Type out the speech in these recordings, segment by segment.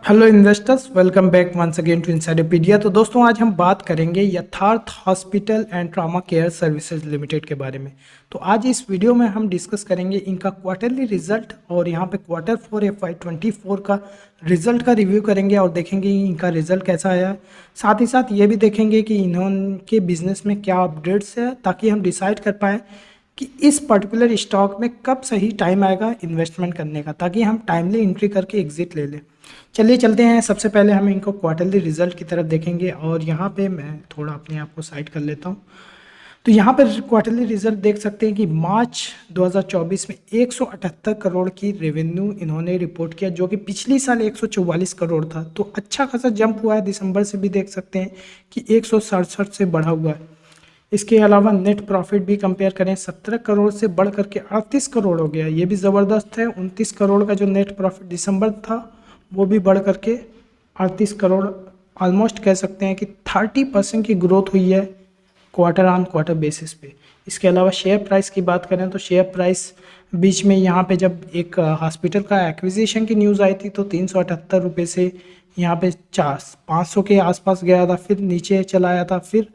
Hello investors, welcome back once again to Insiderpedia. तो दोस्तों, आज हम बात करेंगे Yatharth hospital and trauma care services limited के बारे में। तो आज इस वीडियो में हम डिस्कस करेंगे इनका क्वार्टरली रिजल्ट और यहाँ पे Q4 FY24 का रिजल्ट का रिव्यू करेंगे और देखेंगे इनका रिजल्ट कैसा आया है। साथ ही साथ ये भी देखेंगे कि इन्होंने बिजनेस में क्या अपडेट्स है, ताकि हम डिसाइड कर पाएँ कि इस पर्टिकुलर स्टॉक में कब सही टाइम आएगा इन्वेस्टमेंट करने का, ताकि हम टाइमली एंट्री करके एग्जिट ले लें। चलिए चलते हैं। सबसे पहले हम इनको क्वार्टरली रिजल्ट की तरफ देखेंगे और यहाँ पे मैं थोड़ा अपने आप को साइड कर लेता हूँ। तो यहाँ पर क्वार्टरली रिजल्ट देख सकते हैं कि मार्च 2024 में 178 करोड़ की रेवेन्यू इन्होंने रिपोर्ट किया, जो कि पिछली साल 144 करोड़ था। तो अच्छा खासा जंप हुआ है। दिसंबर से भी देख सकते हैं कि 167 से बढ़ा हुआ है। इसके अलावा नेट प्रॉफिट भी कंपेयर करें, 17 करोड़ से बढ़ करके 38 करोड़ हो गया। ये भी ज़बरदस्त है। 29 करोड़ का जो नेट प्रॉफिट दिसंबर था, वो भी बढ़ करके 38 करोड़। ऑलमोस्ट कह सकते हैं कि 30% की ग्रोथ हुई है क्वार्टर ऑन क्वार्टर बेसिस पे। इसके अलावा शेयर प्राइस की बात करें तो शेयर प्राइस बीच में यहाँ पे जब एक हॉस्पिटल का एक्विजिशन की न्यूज़ आई थी तो 378 रुपये से यहाँ पे 500 के आसपास गया था, फिर नीचे चला आया था, फिर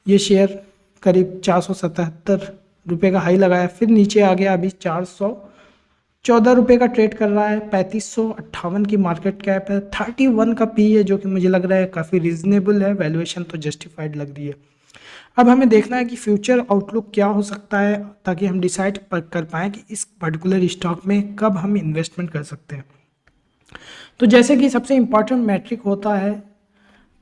ये शेयर करीब 477 रुपये का हाई लगाया, फिर नीचे आ गया। अभी 414 रुपये का ट्रेड कर रहा है। 3558 की मार्केट कैप है। 31 का पी है, जो कि मुझे लग रहा है काफ़ी रीजनेबल है। वैल्यूएशन तो जस्टिफाइड लग रही है। अब हमें देखना है कि फ्यूचर आउटलुक क्या हो सकता है, ताकि हम डिसाइड कर पाएँ कि इस पर्टिकुलर स्टॉक में कब हम इन्वेस्टमेंट कर सकते हैं। तो जैसे कि सबसे इम्पॉर्टेंट मैट्रिक होता है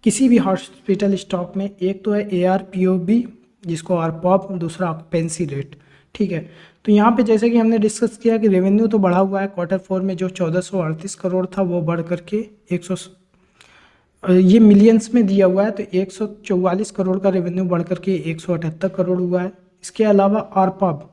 किसी भी हॉस्पिटल स्टॉक में, एक तो है ARPOB, जिसको आरपॉप, दूसरा ऑक्यूपेंसी रेट। ठीक है। तो यहाँ पे जैसे कि हमने डिस्कस किया कि रेवेन्यू तो बढ़ा हुआ है। Q4 में जो 1438 करोड़ था वो बढ़ करके 100, ये मिलियंस में दिया हुआ है, तो 144 करोड़ का रेवेन्यू बढ़ करके 178 करोड़ हुआ है। इसके अलावा आरपॉप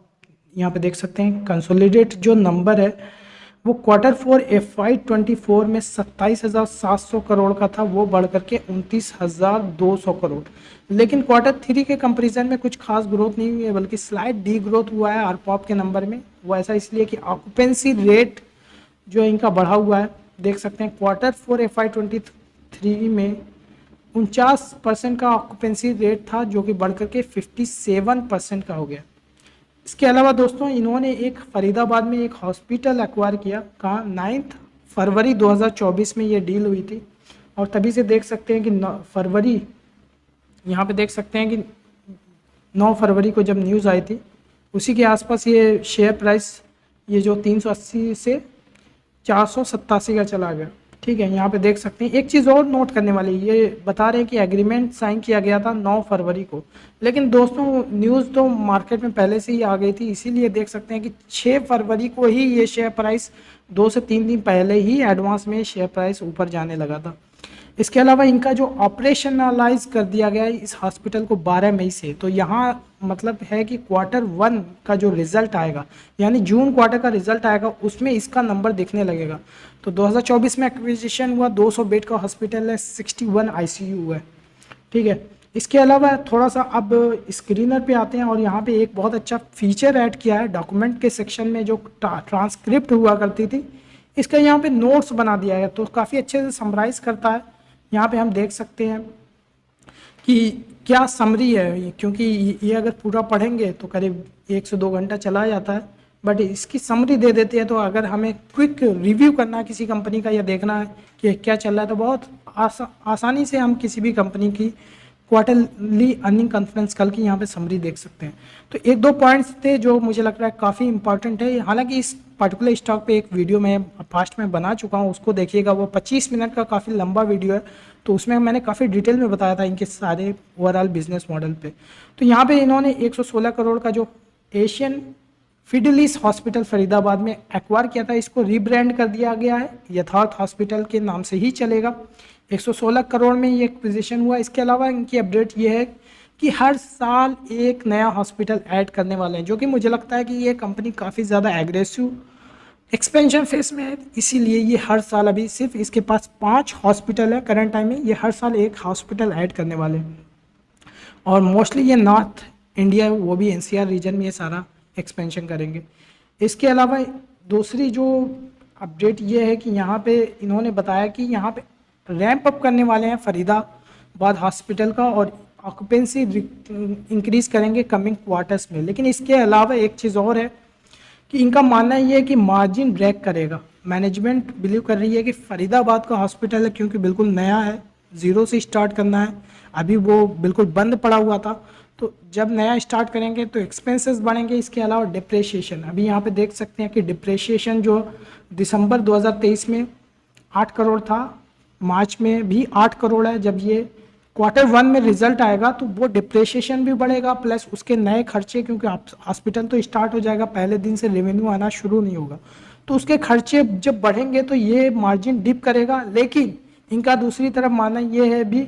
यहाँ पे देख सकते हैं, कंसोलिडेट जो नंबर है वो Q4 FY24 में 27,700 करोड़ का था, वो बढ़ करके 29,200 करोड़। लेकिन Q3 के कंपैरिजन में कुछ खास ग्रोथ नहीं हुई है, बल्कि स्लाइट डी ग्रोथ हुआ है आरपॉप के नंबर में। वो ऐसा इसलिए कि ऑक्यूपेंसी रेट जो इनका बढ़ा हुआ है, देख सकते हैं Q4 FY23 में 49% का ऑक्यूपेंसी रेट था, जो कि बढ़ करके 57% का हो गया। इसके अलावा दोस्तों, इन्होंने एक फरीदाबाद में एक हॉस्पिटल एक्वायर किया। कहाँ? 9 फरवरी 2024 में ये डील हुई थी। और तभी से देख सकते हैं कि 9 फरवरी, यहाँ पे देख सकते हैं कि 9 फरवरी को जब न्यूज़ आई थी, उसी के आसपास ये शेयर प्राइस ये जो 380 से 487 का चला गया। ठीक है। यहाँ पे देख सकते हैं। एक चीज़ और नोट करने वाली, ये बता रहे हैं कि एग्रीमेंट साइन किया गया था 9 फरवरी को, लेकिन दोस्तों न्यूज़ तो मार्केट में पहले से ही आ गई थी। इसीलिए देख सकते हैं कि 6 फरवरी को ही ये शेयर प्राइस 2 से 3 दिन पहले ही एडवांस में शेयर प्राइस ऊपर जाने लगा था। इसके अलावा इनका जो ऑपरेशनलाइज कर दिया गया है इस हॉस्पिटल को 12 मई से, तो यहाँ मतलब है कि Q1 का जो रिजल्ट आएगा, यानी जून क्वार्टर का रिजल्ट आएगा, उसमें इसका नंबर दिखने लगेगा। तो 2024 में एक्विजिशन हुआ, 200 बेड का हॉस्पिटल है, 61 ICU है। ठीक है। इसके अलावा थोड़ा सा अब स्क्रीनर पे आते हैं और यहाँ पे एक बहुत अच्छा फीचर ऐड किया है। डॉक्यूमेंट के सेक्शन में जो ट्रांसक्रिप्ट हुआ करती थी, इसका यहाँ पे नोट्स बना दिया है, तो काफ़ी अच्छे से समराइज करता है। यहाँ पे हम देख सकते हैं कि क्या समरी है, क्योंकि ये अगर पूरा पढ़ेंगे तो करीब 1 से 2 घंटा चला जाता है, बट इसकी समरी दे देती है। तो अगर हमें क्विक रिव्यू करना है किसी कंपनी का या देखना है कि क्या चल रहा है, तो बहुत आसानी से हम किसी भी कंपनी की क्वार्टरली अर्निंग कॉन्फ्रेंस कल की यहाँ पे समरी देख सकते हैं। तो 1-2 पॉइंट्स थे जो मुझे लग रहा है काफ़ी इंपॉर्टेंट है। हालांकि इस पर्टिकुलर स्टॉक पे एक वीडियो मैं पास्ट में बना चुका हूँ, उसको देखिएगा। वो 25 मिनट का काफ़ी लंबा वीडियो है, तो उसमें मैंने काफ़ी डिटेल में बताया था इनके सारे ओवरऑल बिजनेस मॉडल पे। तो यहाँ पे इन्होंने 116 करोड़ का जो एशियन फिडलिस हॉस्पिटल फरीदाबाद में एक्वायर किया था, इसको रीब्रांड कर दिया गया है, यथार्थ हॉस्पिटल के नाम से ही चलेगा। 116 करोड़ में ये एक्विजिशन हुआ। इसके अलावा इनकी अपडेट ये है कि हर साल एक नया हॉस्पिटल ऐड करने वाले हैं, जो कि मुझे लगता है कि ये कंपनी काफ़ी ज़्यादा एग्रेसिव एक्सपेंशन फेस में है। इसीलिए ये हर साल, अभी सिर्फ इसके पास 5 हॉस्पिटल है करंट टाइम में, ये हर साल एक हॉस्पिटल ऐड करने वाले हैं। और मोस्टली ये नॉर्थ इंडिया, वो भी NCR रीजन में ये सारा एक्सपेंशन करेंगे। इसके अलावा दूसरी जो अपडेट ये है कि यहाँ पे इन्होंने बताया कि यहाँ पे रैंप अप करने वाले हैं फरीदाबाद हॉस्पिटल का और ऑक्यूपेंसी इंक्रीज करेंगे कमिंग क्वार्टर्स में। लेकिन इसके अलावा एक चीज़ और है कि इनका मानना ये है कि मार्जिन ब्रेक करेगा। मैनेजमेंट बिलीव कर रही है कि फरीदाबाद का हॉस्पिटल है, क्योंकि बिल्कुल नया है, ज़ीरो से स्टार्ट करना है, अभी वो बिल्कुल बंद पड़ा हुआ था, तो जब नया स्टार्ट करेंगे तो एक्सपेंसेस बढ़ेंगे। इसके अलावा डिप्रेशिएशन, अभी यहाँ पे देख सकते हैं कि डिप्रेशिएशन जो दिसंबर 2023 में 8 करोड़ था, मार्च में भी 8 करोड़ है। जब ये क्वार्टर 1 में रिजल्ट आएगा तो वो डिप्रेशिएशन भी बढ़ेगा, प्लस उसके नए खर्चे, क्योंकि हॉस्पिटल तो स्टार्ट हो जाएगा, पहले दिन से रेवेन्यू आना शुरू नहीं होगा, तो उसके खर्चे जब बढ़ेंगे तो ये मार्जिन डिप करेगा। लेकिन इनका दूसरी तरफ मानना ये है भी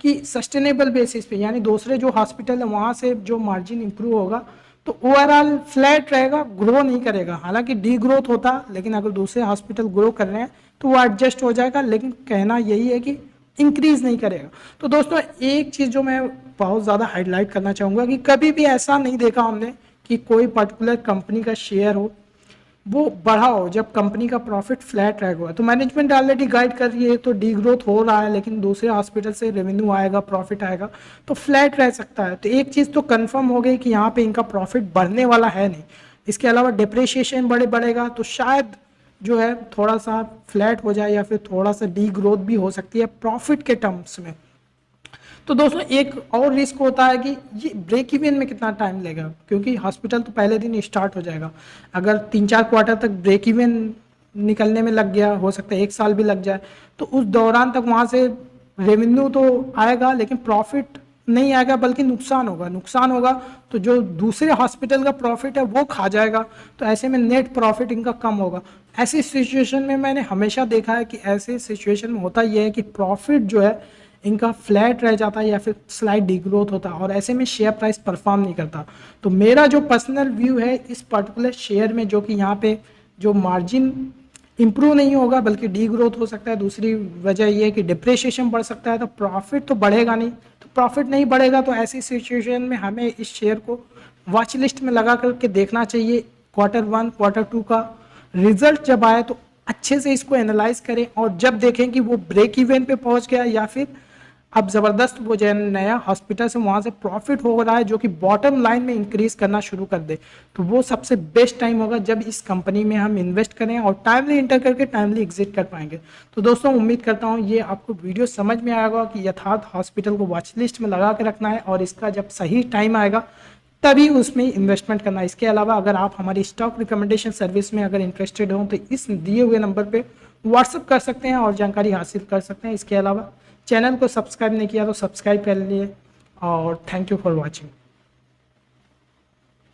कि सस्टेनेबल बेसिस पे, यानी दूसरे जो हॉस्पिटल है वहाँ से जो मार्जिन इंप्रूव होगा तो ओवरऑल फ्लैट रहेगा, ग्रो नहीं करेगा। हालांकि डी ग्रोथ होता, लेकिन अगर दूसरे हॉस्पिटल ग्रो कर रहे हैं तो वो एडजस्ट हो जाएगा, लेकिन कहना यही है कि इंक्रीज नहीं करेगा। तो दोस्तों एक चीज़ जो मैं बहुत ज़्यादा हाईलाइट करना चाहूँगा कि कभी भी ऐसा नहीं देखा हमने कि कोई पर्टिकुलर कंपनी का शेयर हो वो बढ़ा हो जब कंपनी का प्रॉफिट फ्लैट रहेगा। तो मैनेजमेंट ऑलरेडी गाइड कर रही है, तो डी ग्रोथ हो रहा है, लेकिन दूसरे हॉस्पिटल से रेवेन्यू आएगा, प्रॉफिट आएगा, तो फ्लैट रह सकता है। तो एक चीज़ तो कंफर्म हो गई कि यहाँ पे इनका प्रॉफिट बढ़ने वाला है नहीं। इसके अलावा डिप्रिशिएशन बढ़ेगा, तो शायद जो है थोड़ा सा फ्लैट हो जाए या फिर थोड़ा सा डी ग्रोथ भी हो सकती है प्रॉफिट के टर्म्स में। तो दोस्तों एक और रिस्क होता है कि ये ब्रेक इवन में कितना टाइम लेगा, क्योंकि हॉस्पिटल तो पहले दिन स्टार्ट हो जाएगा। अगर 3-4 क्वार्टर तक ब्रेक इवन निकलने में लग गया, हो सकता है 1 साल भी लग जाए, तो उस दौरान तक वहाँ से रेवेन्यू तो आएगा लेकिन प्रॉफिट नहीं आएगा, बल्कि नुकसान होगा। तो जो दूसरे हॉस्पिटल का प्रॉफिट है वो खा जाएगा, तो ऐसे में नेट प्रॉफिट इनका कम होगा। ऐसी सिचुएशन में मैंने हमेशा देखा है कि ऐसे सिचुएशन में होता यह है कि प्रॉफिट जो है इनका फ्लैट रह जाता है या फिर स्लाइड डिग्रोथ होता है, और ऐसे में शेयर प्राइस परफॉर्म नहीं करता। तो मेरा जो पर्सनल व्यू है इस पर्टिकुलर शेयर में, जो कि यहाँ पे जो मार्जिन इंप्रूव नहीं होगा बल्कि डी ग्रोथ हो सकता है, दूसरी वजह यह है कि डिप्रिशिएशन बढ़ सकता है, तो प्रॉफिट तो बढ़ेगा नहीं। तो प्रॉफिट नहीं बढ़ेगा तो ऐसी सिचुएशन में हमें इस शेयर को वॉच लिस्ट में लगा करके देखना चाहिए। क्वार्टर 1 क्वार्टर 2 का रिजल्ट जब आए तो अच्छे से इसको एनालाइज करें, और जब देखें कि वो ब्रेक इवन पे पहुंच गया या फिर अब ज़बरदस्त वो जो नया हॉस्पिटल से वहाँ से प्रॉफिट हो रहा है जो कि बॉटम लाइन में इंक्रीज करना शुरू कर दे, तो वो सबसे बेस्ट टाइम होगा जब इस कंपनी में हम इन्वेस्ट करें और टाइमली इंटर करके टाइमली एग्जिट कर पाएंगे। तो दोस्तों उम्मीद करता हूँ ये आपको वीडियो समझ में आएगा कि यथार्थ हॉस्पिटल को वॉच लिस्ट में लगा के रखना है, और इसका जब सही टाइम आएगा तभी उसमें इन्वेस्टमेंट करना है। इसके अलावा अगर आप हमारी स्टॉक रिकमेंडेशन सर्विस में अगर इंटरेस्टेड हो तो इस दिए हुए नंबर पे व्हाट्सअप कर सकते हैं और जानकारी हासिल कर सकते हैं। इसके अलावा चैनल को सब्सक्राइब नहीं किया तो सब्सक्राइब कर लिए, और थैंक यू फॉर वॉचिंग।